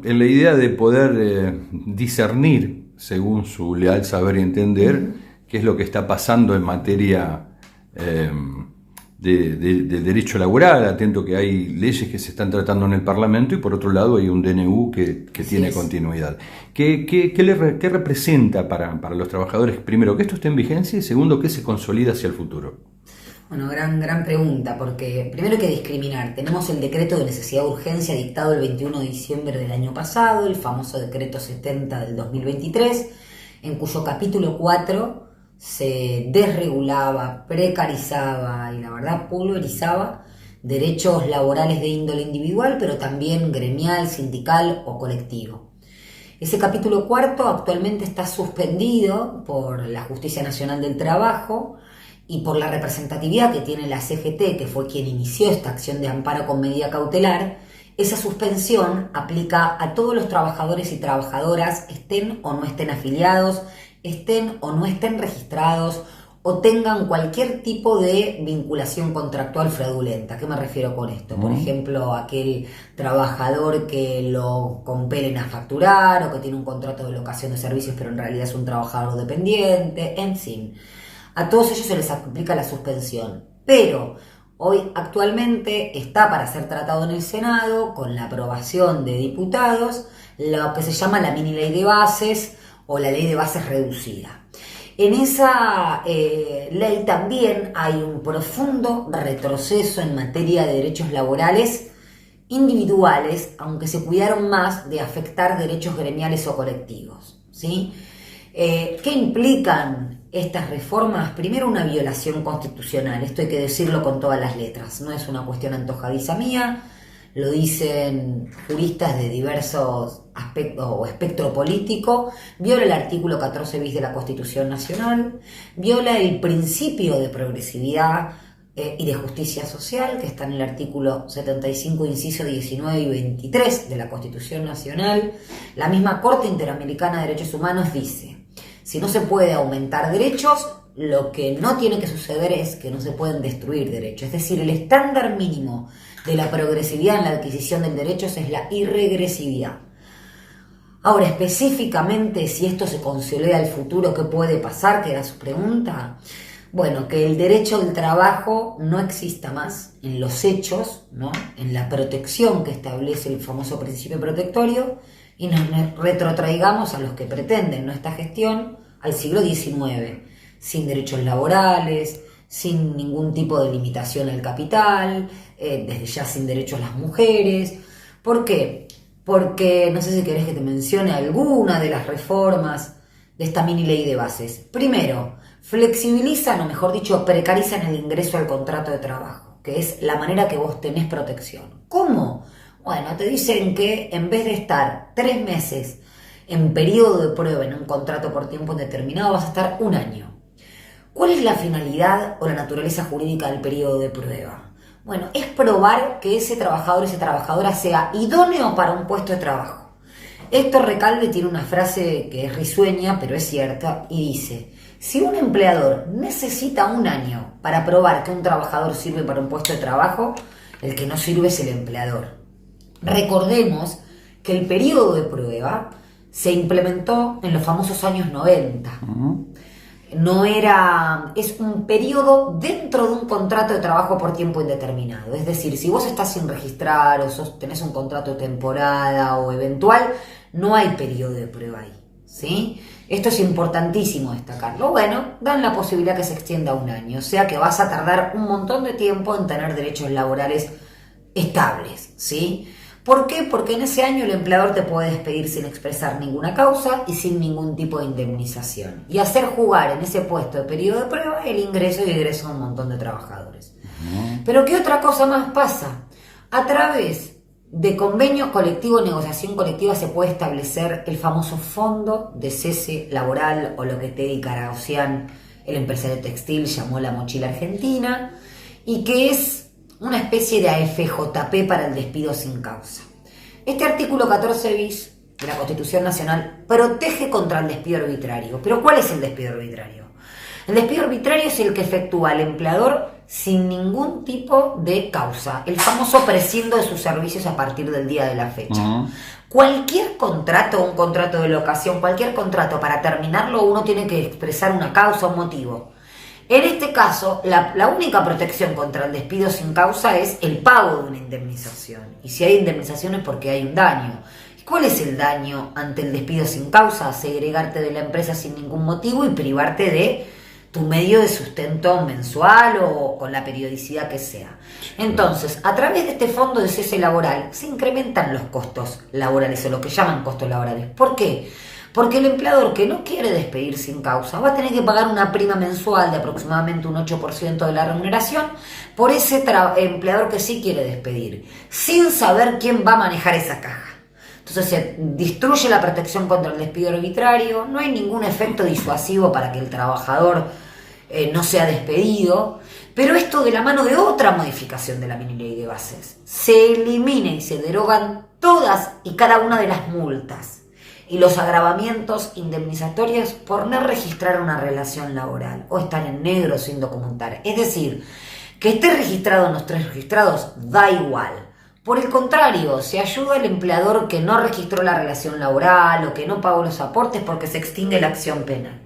en la idea de poder discernir, según su leal saber y entender, qué es lo que está pasando en materia de derecho laboral, atento que hay leyes que se están tratando en el Parlamento y por otro lado hay un DNU que tiene continuidad. ¿Qué representa para los trabajadores? Primero, que esto esté en vigencia y segundo, que se consolida hacia el futuro. Bueno, gran pregunta, porque primero hay que discriminar. Tenemos el decreto de necesidad de urgencia dictado el 21 de diciembre del año pasado, el famoso decreto 70 del 2023, en cuyo capítulo 4 se desregulaba, precarizaba y la verdad pulverizaba derechos laborales de índole individual, pero también gremial, sindical o colectivo. Ese capítulo 4 actualmente está suspendido por la Justicia Nacional del Trabajo y por la representatividad que tiene la CGT, que fue quien inició esta acción de amparo con medida cautelar. Esa suspensión aplica a todos los trabajadores y trabajadoras, estén o no estén afiliados, estén o no estén registrados o tengan cualquier tipo de vinculación contractual fraudulenta. ¿A qué me refiero con esto? Por ejemplo, aquel trabajador que lo compelen a facturar o que tiene un contrato de locación de servicios pero en realidad es un trabajador dependiente, en fin. A todos ellos se les aplica la suspensión, pero hoy actualmente está para ser tratado en el Senado con la aprobación de diputados lo que se llama la mini ley de bases o la ley de bases reducida. En esa ley también hay un profundo retroceso en materia de derechos laborales individuales, aunque se cuidaron más de afectar derechos gremiales o colectivos, ¿sí? ¿Qué implican estas reformas? Primero, una violación constitucional, esto hay que decirlo con todas las letras, no es una cuestión antojadiza mía, lo dicen juristas de diversos aspectos o espectro político. Viola el artículo 14 bis de la Constitución Nacional, viola el principio de progresividad y de justicia social, que está en el artículo 75, inciso 19 y 23 de la Constitución Nacional. La misma Corte Interamericana de Derechos Humanos dice: si no se puede aumentar derechos, lo que no tiene que suceder es que no se pueden destruir derechos. Es decir, el estándar mínimo de la progresividad en la adquisición del derecho es la irregresividad. Ahora, específicamente, si esto se consolida al futuro, ¿qué puede pasar? Que era su pregunta. Bueno, que el derecho del trabajo no exista más en los hechos, ¿no? En la protección que establece el famoso principio protectorio, y nos retrotraigamos a los que pretenden nuestra gestión al siglo XIX, sin derechos laborales, sin ningún tipo de limitación al capital, desde ya sin derechos las mujeres. ¿Por qué? Porque no sé si querés que te mencione alguna de las reformas de esta mini ley de bases. Primero, flexibilizan, o mejor dicho, precarizan el ingreso al contrato de trabajo, que es la manera que vos tenés protección. ¿Cómo? Bueno, te dicen que en vez de estar 3 meses en periodo de prueba en un contrato por tiempo indeterminado, vas a estar 1 año. ¿Cuál es la finalidad o la naturaleza jurídica del periodo de prueba? Bueno, es probar que ese trabajador o esa trabajadora sea idóneo para un puesto de trabajo. Héctor Recalde tiene una frase que es risueña, pero es cierta, y dice: si un empleador necesita 1 año para probar que un trabajador sirve para un puesto de trabajo, el que no sirve es el empleador. Recordemos que el periodo de prueba se implementó en los famosos años 90. Es un periodo dentro de un contrato de trabajo por tiempo indeterminado. Es decir, si vos estás sin registrar o tenés un contrato de temporada o eventual, no hay periodo de prueba ahí, ¿sí? Esto es importantísimo destacarlo. Bueno, dan la posibilidad que se extienda a 1 año, o sea que vas a tardar un montón de tiempo en tener derechos laborales estables, ¿sí? ¿Por qué? Porque en ese año el empleador te puede despedir sin expresar ninguna causa y sin ningún tipo de indemnización. Y hacer jugar en ese puesto de periodo de prueba el ingreso y egreso de un montón de trabajadores. Pero ¿qué otra cosa más pasa? A través de convenios colectivos, negociación colectiva, se puede establecer el famoso fondo de cese laboral, o lo que Teddy Karaosian, el empresario textil, llamó la mochila argentina, y que es una especie de AFJP para el despido sin causa. Este artículo 14 bis de la Constitución Nacional protege contra el despido arbitrario. ¿Pero cuál es el despido arbitrario? El despido arbitrario es el que efectúa el empleador sin ningún tipo de causa, el famoso prescindo de sus servicios a partir del día de la fecha. Cualquier contrato, un contrato de locación, cualquier contrato, para terminarlo uno tiene que expresar una causa, un motivo. En este caso, la única protección contra el despido sin causa es el pago de una indemnización. Y si hay indemnización es porque hay un daño. ¿Cuál es el daño ante el despido sin causa? Segregarte de la empresa sin ningún motivo y privarte de tu medio de sustento mensual o con la periodicidad que sea. Entonces, a través de este fondo de cese laboral se incrementan los costos laborales o lo que llaman costos laborales. ¿Por qué? Porque el empleador que no quiere despedir sin causa va a tener que pagar una prima mensual de aproximadamente un 8% de la remuneración por ese empleador que sí quiere despedir, sin saber quién va a manejar esa caja. Entonces se destruye la protección contra el despido arbitrario, no hay ningún efecto disuasivo para que el trabajador no sea despedido, pero esto de la mano de otra modificación de la mini ley de bases. Se elimina y se derogan todas y cada una de las multas y los agravamientos indemnizatorios por no registrar una relación laboral o estar en negro sin documentar. Es decir, que esté registrado o no esté registrados, da igual. Por el contrario, se ayuda al empleador que no registró la relación laboral o que no pagó los aportes porque se extingue la acción penal.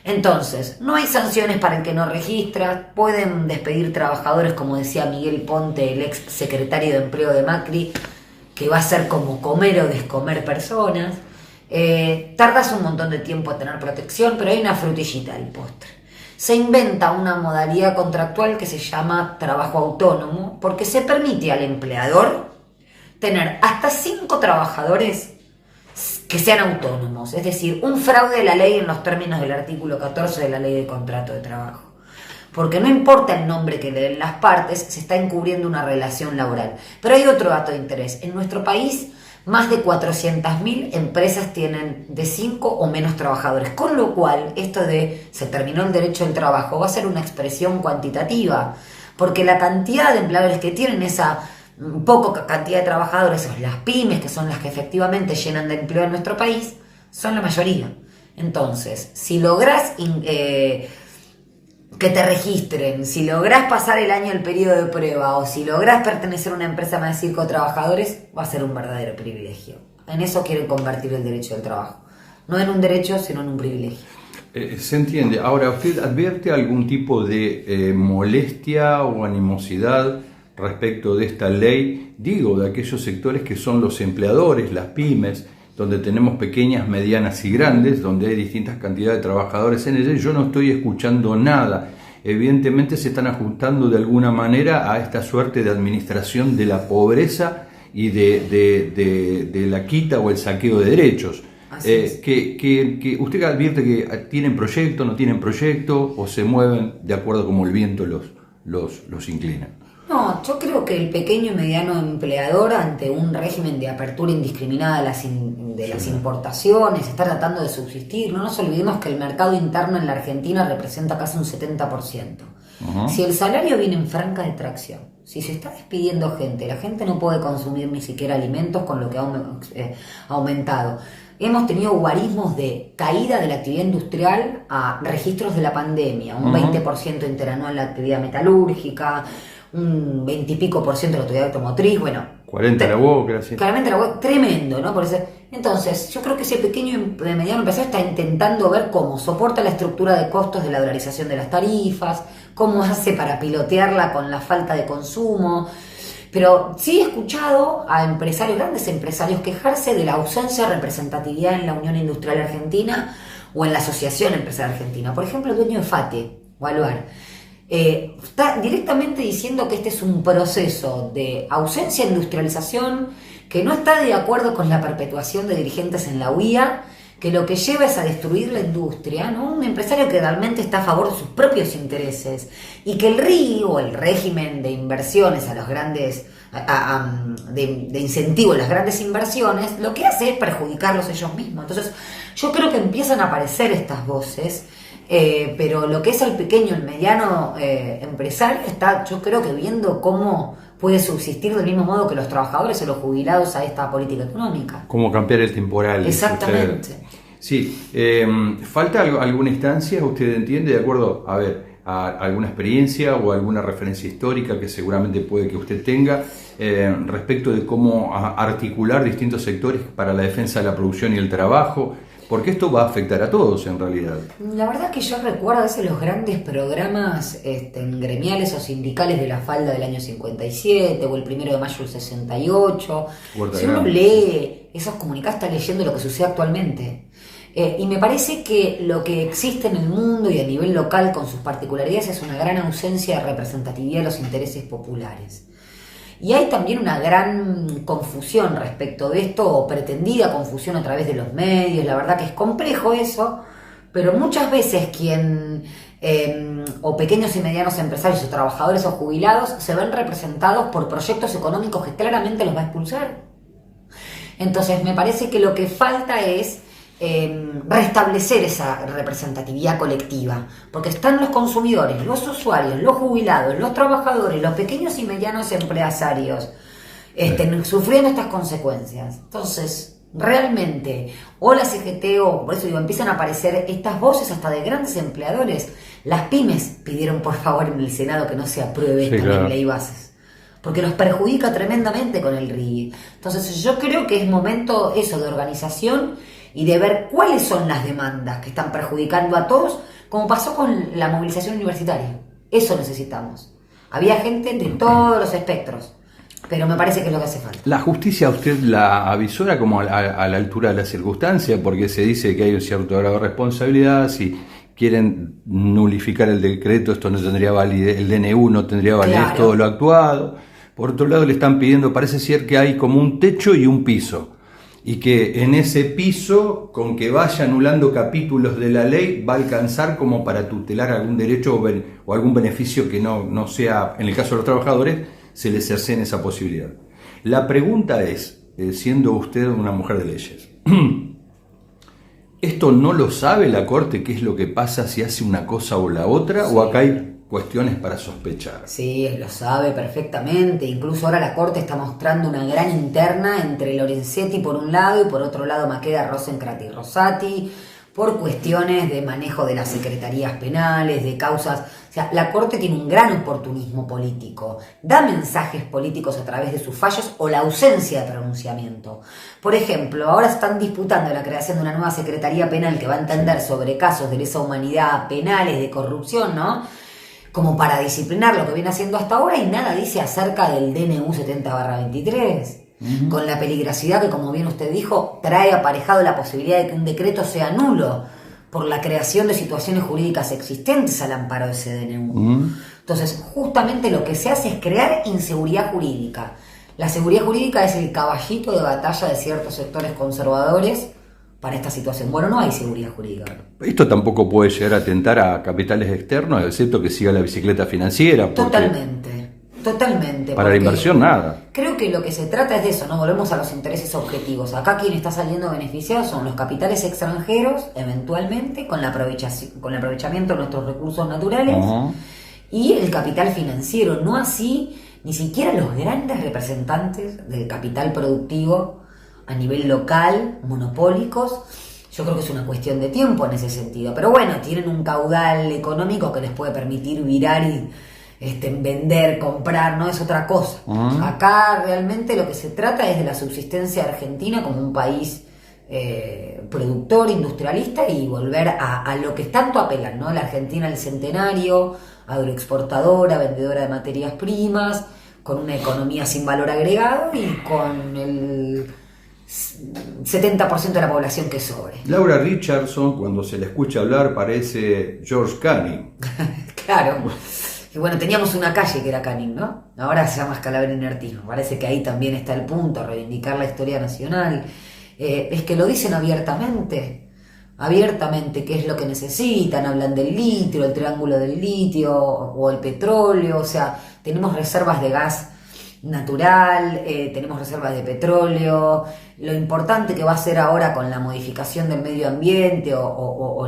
Entonces, no hay sanciones para el que no registra, pueden despedir trabajadores, como decía Miguel Ponte, el ex secretario de Empleo de Macri, que va a ser como comer o descomer personas. Tardas un montón de tiempo a tener protección, pero hay una frutillita del postre. Se inventa una modalidad contractual que se llama trabajo autónomo, porque se permite al empleador tener hasta 5 trabajadores que sean autónomos, es decir, un fraude de la ley en los términos del artículo 14 de la ley de contrato de trabajo. Porque no importa el nombre que le den las partes, se está encubriendo una relación laboral. Pero hay otro dato de interés. En nuestro país, más de 400.000 empresas tienen de 5 o menos trabajadores, con lo cual esto de se terminó el derecho al trabajo va a ser una expresión cuantitativa, porque la cantidad de empleadores que tienen esa poca cantidad de trabajadores, las pymes, que son las que efectivamente llenan de empleo en nuestro país, son la mayoría. Entonces, si lográs que te registren, si lográs pasar el año el periodo de prueba o si lográs pertenecer a una empresa más de 5 trabajadores, va a ser un verdadero privilegio. En eso quieren convertir el derecho del trabajo. No en un derecho, sino en un privilegio. Se entiende. Ahora, ¿usted advierte algún tipo de molestia o animosidad respecto de esta ley? Digo, de aquellos sectores que son los empleadores, las pymes, donde tenemos pequeñas, medianas y grandes, donde hay distintas cantidades de trabajadores en ellas. Yo no estoy escuchando nada. Evidentemente se están ajustando de alguna manera a esta suerte de administración de la pobreza y de la quita o el saqueo de derechos. Que usted advierte que tienen proyecto, no tienen proyecto, o se mueven de acuerdo como el viento los inclina. No, yo creo que el pequeño y mediano empleador, ante un régimen de apertura indiscriminada de las importaciones, está tratando de subsistir. No nos olvidemos que el mercado interno en la Argentina representa casi un 70%. Si el salario viene en franca detracción, si se está despidiendo gente, la gente no puede consumir ni siquiera alimentos, con lo que ha aumentado. Hemos tenido guarismos de caída de la actividad industrial a registros de la pandemia, un 20% interanual la actividad metalúrgica, un 20 y pico % de la actividad automotriz, bueno. 40 la boca, sí. Claramente la boca, tremendo, ¿no? Por eso, entonces, yo creo que ese pequeño y mediano empresario está intentando ver cómo soporta la estructura de costos de la dolarización de las tarifas, cómo hace para pilotearla con la falta de consumo. Pero sí he escuchado a empresarios, grandes empresarios, quejarse de la ausencia de representatividad en la Unión Industrial Argentina o en la Asociación Empresarial Argentina. Por ejemplo, el dueño de FATE, Gualuar, está directamente diciendo que este es un proceso de ausencia de industrialización, que no está de acuerdo con la perpetuación de dirigentes en la UIA, que lo que lleva es a destruir la industria, ¿no? Un empresario que realmente está a favor de sus propios intereses, y que el RI o el régimen de inversiones a los grandes, de incentivo a las grandes inversiones, lo que hace es perjudicarlos ellos mismos. Entonces yo creo que empiezan a aparecer estas voces, pero lo que es el pequeño, el mediano empresario está, yo creo que viendo cómo puede subsistir del mismo modo que los trabajadores o los jubilados a esta política económica. Como cambiar el temporal. Exactamente. Sí, ¿falta alguna instancia, usted entiende? De acuerdo, a ver, a alguna experiencia o alguna referencia histórica que seguramente puede que usted tenga respecto de cómo articular distintos sectores para la defensa de la producción y el trabajo? Porque esto va a afectar a todos en realidad. La verdad que yo recuerdo a veces los grandes programas gremiales o sindicales de la falda del año 57 o el 1 de mayo del 68. Si uno lee esos comunicados está leyendo lo que sucede actualmente. Y me parece que lo que existe en el mundo y a nivel local con sus particularidades es una gran ausencia de representatividad de los intereses populares. Y hay también una gran confusión respecto de esto, o pretendida confusión a través de los medios. La verdad que es complejo eso, pero muchas veces o pequeños y medianos empresarios o trabajadores o jubilados se ven representados por proyectos económicos que claramente los va a expulsar. Entonces me parece que lo que falta es restablecer esa representatividad colectiva, porque están los consumidores, los usuarios, los jubilados, los trabajadores, los pequeños y medianos empresarios sufriendo estas consecuencias. Entonces, realmente, o la CGT, o por eso digo, empiezan a aparecer estas voces hasta de grandes empleadores. Las pymes pidieron por favor en el Senado que no se apruebe esta ley bases, porque los perjudica tremendamente con el RIGI. Entonces yo creo que es momento eso de organización y de ver cuáles son las demandas que están perjudicando a todos, como pasó con la movilización universitaria. Eso necesitamos. Había gente de todos los espectros, pero me parece que es lo que hace falta. ¿La justicia usted la avisora como a la altura de la circunstancia? Porque se dice que hay un cierto grado de responsabilidad. Si quieren nulificar el decreto, esto no tendría validez, el DNU no tendría validez todo lo actuado. Por otro lado, le están pidiendo, parece ser que hay como un techo y un piso, y que en ese piso, con que vaya anulando capítulos de la ley, va a alcanzar como para tutelar algún derecho o algún beneficio que no sea, en el caso de los trabajadores, se les cercene esa posibilidad. La pregunta es, siendo usted una mujer de leyes, ¿esto no lo sabe la Corte qué es lo que pasa si hace una cosa o la otra? Sí. ¿O acá hay cuestiones para sospechar? Sí, lo sabe perfectamente. Incluso ahora la Corte está mostrando una gran interna entre Lorenzetti por un lado y por otro lado Maqueda, Rosenkrantz y Rosati, por cuestiones de manejo de las secretarías penales, de causas. O sea, la Corte tiene un gran oportunismo político, da mensajes políticos a través de sus fallos o la ausencia de pronunciamiento. Por ejemplo, ahora están disputando la creación de una nueva secretaría penal que va a entender sobre casos de lesa humanidad, penales, de corrupción, ¿no?, como para disciplinar lo que viene haciendo hasta ahora, y nada dice acerca del DNU 70/23, con la peligrosidad que, como bien usted dijo, trae aparejado la posibilidad de que un decreto sea nulo por la creación de situaciones jurídicas existentes al amparo de ese DNU. Entonces, justamente lo que se hace es crear inseguridad jurídica. La seguridad jurídica es el caballito de batalla de ciertos sectores conservadores para esta situación. Bueno, no hay seguridad jurídica. Esto tampoco puede llegar a atentar a capitales externos, excepto que siga la bicicleta financiera. Totalmente. Para la inversión, nada. Creo que lo que se trata es de eso, ¿no? Volvemos a los intereses objetivos. Acá quien está saliendo beneficiado son los capitales extranjeros, eventualmente, con el aprovechamiento de nuestros recursos naturales, y el capital financiero. No así, ni siquiera los grandes representantes del capital productivo a nivel local, monopólicos. Yo creo que es una cuestión de tiempo en ese sentido, pero bueno, tienen un caudal económico que les puede permitir virar y vender, comprar, no es otra cosa. Acá realmente lo que se trata es de la subsistencia argentina como un país productor, industrialista, y volver a lo que tanto apelan, ¿no? La Argentina al centenario, agroexportadora, vendedora de materias primas, con una economía sin valor agregado y con el 70% de la población que sobre. Laura Richardson, cuando se la escucha hablar, parece George Canning. Claro. Y bueno, teníamos una calle que era Canning, ¿no? Ahora se llama Scalabrini Inertismo. Parece que ahí también está el punto, reivindicar la historia nacional. Es que lo dicen abiertamente, qué es lo que necesitan. Hablan del litio, el triángulo del litio o el petróleo. O sea, tenemos reservas de gas natural, tenemos reservas de petróleo. Lo importante que va a ser ahora con la modificación del medio ambiente o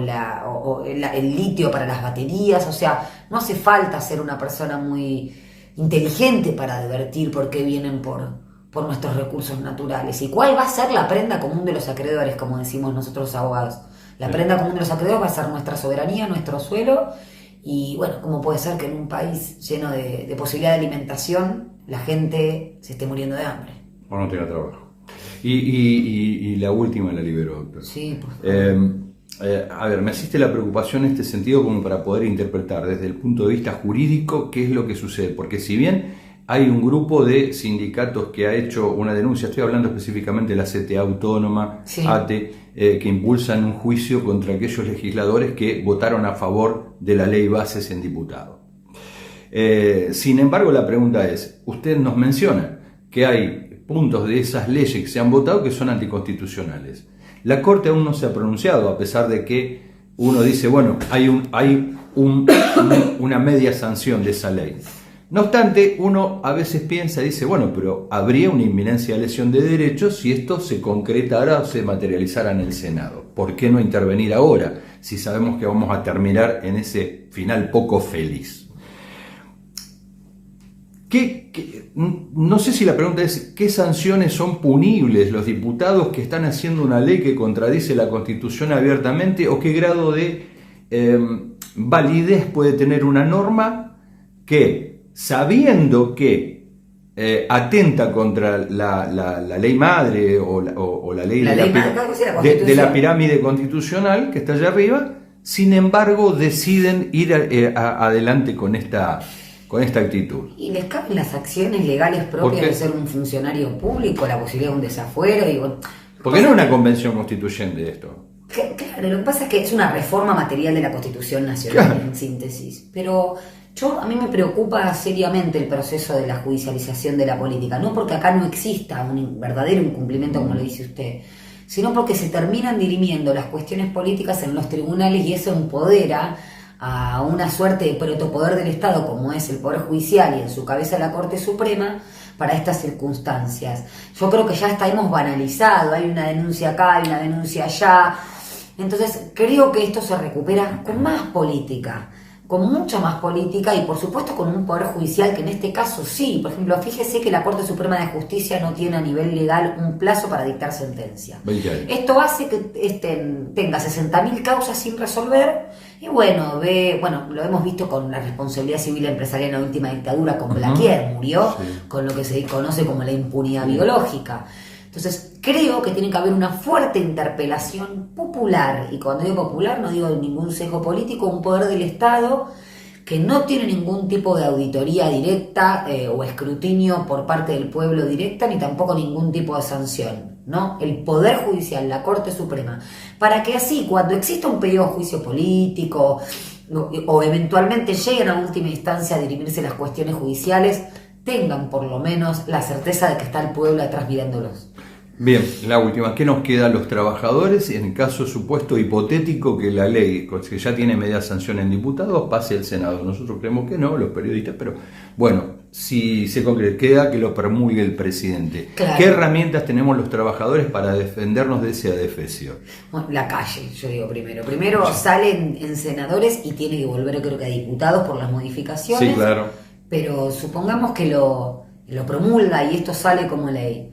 el litio para las baterías. O sea, no hace falta ser una persona muy inteligente para advertir por qué vienen por nuestros recursos naturales y cuál va a ser la prenda común de los acreedores, como decimos nosotros los abogados. La prenda común de los acreedores va a ser nuestra soberanía, nuestro suelo Y bueno, ¿cómo puede ser que en un país lleno de posibilidad de alimentación la gente se esté muriendo de hambre? O no tenga trabajo. Y la última la libero, doctor. Sí, por favor. A ver, me asiste la preocupación en este sentido como para poder interpretar desde el punto de vista jurídico qué es lo que sucede, porque si bien hay un grupo de sindicatos que ha hecho una denuncia, estoy hablando específicamente de la CTA Autónoma, Sí. ATE, que impulsan un juicio contra aquellos legisladores que votaron a favor de la ley bases en diputado. Sin embargo, la pregunta es, usted nos menciona que hay puntos de esas leyes que se han votado que son anticonstitucionales. La Corte aún no se ha pronunciado, a pesar de que uno dice, bueno, hay una media sanción de esa ley. No obstante, uno a veces piensa y dice, bueno, pero habría una inminencia de lesión de derechos si esto se concretara o se materializara en el Senado. ¿Por qué no intervenir ahora, si sabemos que vamos a terminar en ese final poco feliz? No sé si la pregunta es, ¿qué sanciones son punibles los diputados que están haciendo una ley que contradice la Constitución abiertamente, o qué grado de validez puede tener una norma que, sabiendo que atenta contra la ley madre o la ley, de la pirámide constitucional que está allá arriba, sin embargo deciden ir adelante con esta actitud? Y les caben las acciones legales propias de ser un funcionario público, la posibilidad de un desafuero. Porque no es una convención constituyente esto. Claro, lo que pasa es que es una reforma material de la Constitución Nacional, claro, en síntesis. Pero a mí me preocupa seriamente el proceso de la judicialización de la política. No porque acá no exista un verdadero incumplimiento, como lo dice usted, sino porque se terminan dirimiendo las cuestiones políticas en los tribunales, y eso empodera a una suerte de protopoder del Estado, como es el Poder Judicial y en su cabeza la Corte Suprema, para estas circunstancias. Yo creo que ya hemos banalizado, hay una denuncia acá, hay una denuncia allá. Entonces creo que esto se recupera con más política, con mucha más política, y por supuesto con un Poder Judicial que en este caso sí. Por ejemplo, fíjese que la Corte Suprema de Justicia no tiene a nivel legal un plazo para dictar sentencia. Esto hace que tenga 60.000 causas sin resolver, y bueno, lo hemos visto con la responsabilidad civil empresarial en la última dictadura, con Blaquier, murió con lo que se conoce como la impunidad biológica. Entonces, creo que tiene que haber una fuerte interpelación popular, y cuando digo popular no digo ningún sesgo político, un poder del Estado que no tiene ningún tipo de auditoría directa o escrutinio por parte del pueblo directa, ni tampoco ningún tipo de sanción, ¿no? El Poder Judicial, la Corte Suprema, para que así, cuando exista un pedido de juicio político o eventualmente lleguen a última instancia a dirimirse las cuestiones judiciales, tengan por lo menos la certeza de que está el pueblo atrás mirándolos. Bien, la última, ¿qué nos queda a los trabajadores en el caso supuesto hipotético que la ley, que ya tiene media sanción en diputados, pase al Senado? Nosotros creemos que no, los periodistas, pero bueno, si se queda que lo promulgue el presidente. Claro. ¿Qué herramientas tenemos los trabajadores para defendernos de ese adefesio? Bueno, la calle, yo digo primero. Primero salen en senadores y tiene que volver, creo que a diputados por las modificaciones. Sí, claro. Pero supongamos que lo promulga y esto sale como ley.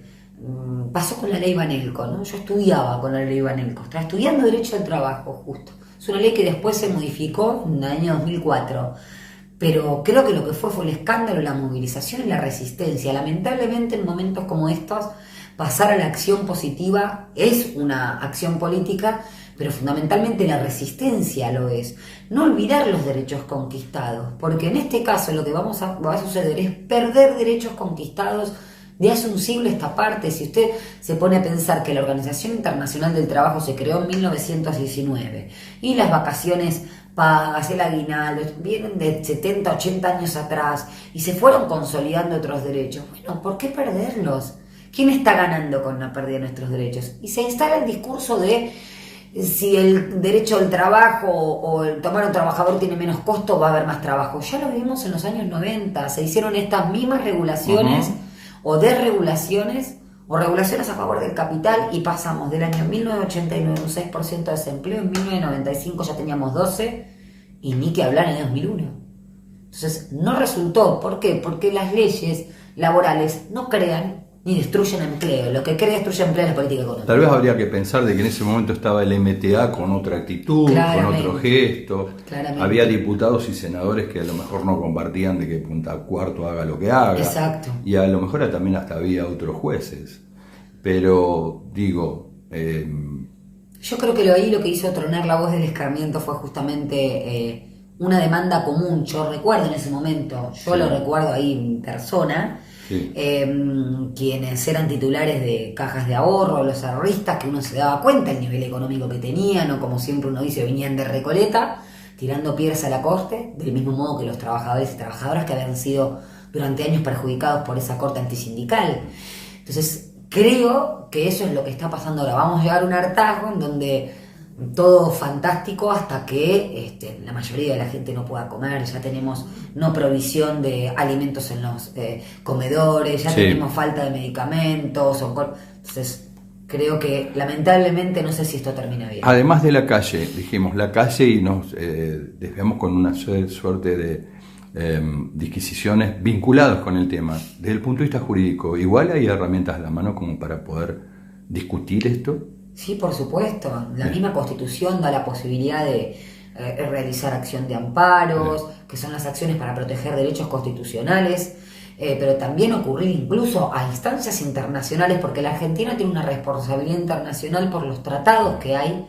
Pasó con la ley Banelco, ¿no? Yo estudiaba con la ley Banelco, estaba estudiando Derecho al Trabajo, justo. Es una ley que después se modificó en el año 2004. Pero creo que lo que fue el escándalo, la movilización y la resistencia. Lamentablemente, en momentos como estos, pasar a la acción positiva es una acción política, pero fundamentalmente la resistencia lo es. No olvidar los derechos conquistados, porque en este caso lo que va a suceder es perder derechos conquistados de hace un siglo esta parte. Si usted se pone a pensar que la Organización Internacional del Trabajo se creó en 1919 y las vacaciones pagas, el aguinaldo, vienen de 70, 80 años atrás y se fueron consolidando otros derechos, bueno, ¿por qué perderlos? ¿Quién está ganando con la pérdida de nuestros derechos? Y se instala el discurso de si el derecho al trabajo o el tomar a un trabajador tiene menos costo, va a haber más trabajo. Ya lo vivimos en los años 90, se hicieron estas mismas regulaciones o desregulaciones o regulaciones a favor del capital, y pasamos del año 1989 un 6% de desempleo, en 1995 ya teníamos 12%, y ni que hablar en el 2001. Entonces no resultó. ¿Por qué? Porque las leyes laborales no crean ni destruyen empleo. Lo que cree destruye empleo es la política económica. Tal vez habría que pensar de que en ese momento estaba el MTA con otra actitud, Claramente. con otro gesto. Claramente. Había diputados y senadores que a lo mejor no compartían de que Punta Cuarto haga lo que haga. Exacto. Y a lo mejor también hasta había otros jueces. Pero, digo... Yo creo que ahí lo que hizo tronar la voz del escarmiento fue justamente una demanda común. Yo recuerdo en ese momento, yo lo recuerdo ahí en persona, quienes eran titulares de cajas de ahorro, los ahorristas, que uno se daba cuenta del nivel económico que tenían, o como siempre uno dice, venían de Recoleta, tirando piedras a la corte, del mismo modo que los trabajadores y trabajadoras que habían sido durante años perjudicados por esa corte antisindical. Entonces, creo que eso es lo que está pasando ahora. Vamos a llegar a un hartazgo en donde todo fantástico hasta que la mayoría de la gente no pueda comer. Ya tenemos no provisión de alimentos en los comedores, ya tenemos falta de medicamentos. Entonces, creo que lamentablemente no sé si esto termina bien. Además de la calle, dijimos la calle y nos desviamos con una suerte de disquisiciones vinculadas con el tema. Desde el punto de vista jurídico, ¿igual hay herramientas a la mano como para poder discutir esto? Sí, por supuesto. La misma Constitución da la posibilidad de realizar acción de amparos, que son las acciones para proteger derechos constitucionales, pero también ocurrir incluso a instancias internacionales, porque la Argentina tiene una responsabilidad internacional por los tratados que hay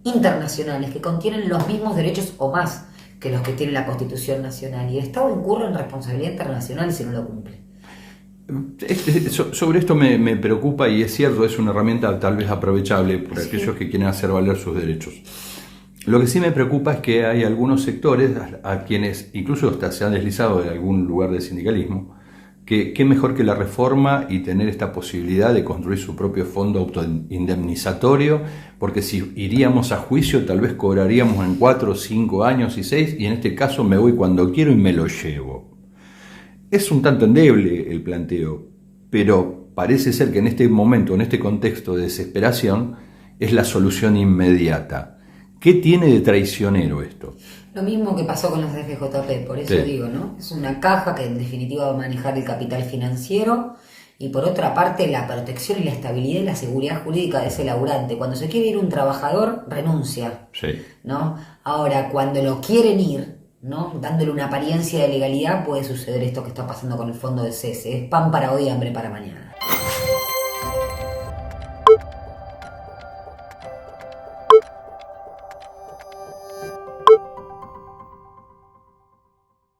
internacionales que contienen los mismos derechos o más que los que tiene la Constitución Nacional, y el Estado incurre en responsabilidad internacional si no lo cumple. Sobre esto me preocupa, y es cierto, es una herramienta tal vez aprovechable por aquellos que quieren hacer valer sus derechos. Lo que sí me preocupa es que hay algunos sectores a quienes incluso hasta se han deslizado de algún lugar del sindicalismo, que qué mejor que la reforma y tener esta posibilidad de construir su propio fondo autoindemnizatorio, porque si iríamos a juicio tal vez cobraríamos en 4, 5 años y 6, y en este caso me voy cuando quiero y me lo llevo. Es un tanto endeble el planteo, pero parece ser que en este momento, en este contexto de desesperación, es la solución inmediata. ¿Qué tiene de traicionero esto? Lo mismo que pasó con las FJP, por eso digo, ¿no? Es una caja que en definitiva va a manejar el capital financiero, y por otra parte la protección y la estabilidad y la seguridad jurídica de ese laburante. Cuando se quiere ir un trabajador, renuncia, ¿no? Ahora, cuando lo quieren ir, ¿no?, dándole una apariencia de legalidad, puede suceder esto que está pasando con el fondo de cese. Es pan para hoy, hambre para mañana.